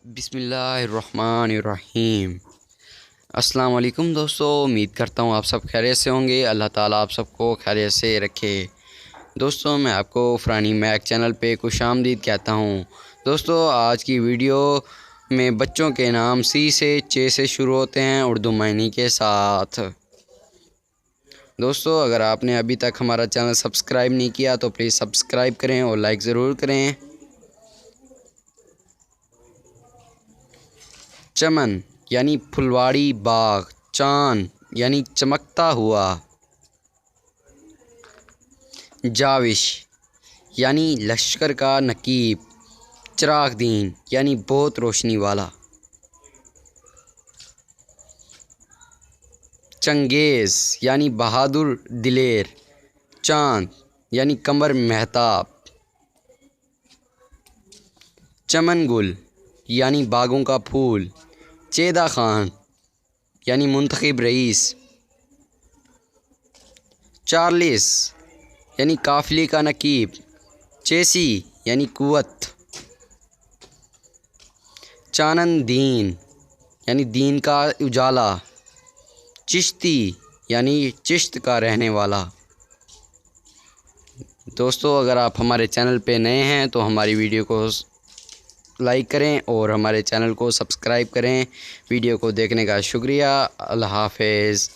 बिस्मिल्लाहिर्रहमानिर्रहीम। अस्सलाम वालेकुम दोस्तों, उम्मीद करता हूँ आप सब खैरियत से होंगे। अल्लाह ताला आप सबको खैरियत से रखे। दोस्तों, मैं आपको फ़रानी मैक चैनल पे खुशामदीद कहता हूँ। दोस्तों, आज की वीडियो में बच्चों के नाम सी से चे से शुरू होते हैं उर्दू मायने के साथ। दोस्तों, अगर आपने अभी तक हमारा चैनल सब्सक्राइब नहीं किया तो प्लीज़ सब्सक्राइब करें और लाइक ज़रूर करें। चमन यानी फुलवाड़ी बाग। चांद यानी चमकता हुआ। जाविश यानी लश्कर का नकीब। चिरागदीन यानी बहुत रोशनी वाला। चंगेज़ यानी बहादुर दिलेर। चांद यानी कमर महताब। चमन गुल यानी बागों का फूल। चेदा खान यानी मुंतखब रईस। चार्लिस यानी काफ़िले का नकीब। चेसी यानी कुव्वत। चानन दीन यानी दीन का उजाला। चिश्ती यानी चिश्त का रहने वाला। दोस्तों, अगर आप हमारे चैनल पे नए हैं तो हमारी वीडियो को लाइक करें और हमारे चैनल को सब्सक्राइब करें। वीडियो को देखने का शुक्रिया। अल्लाह हाफ़िज़।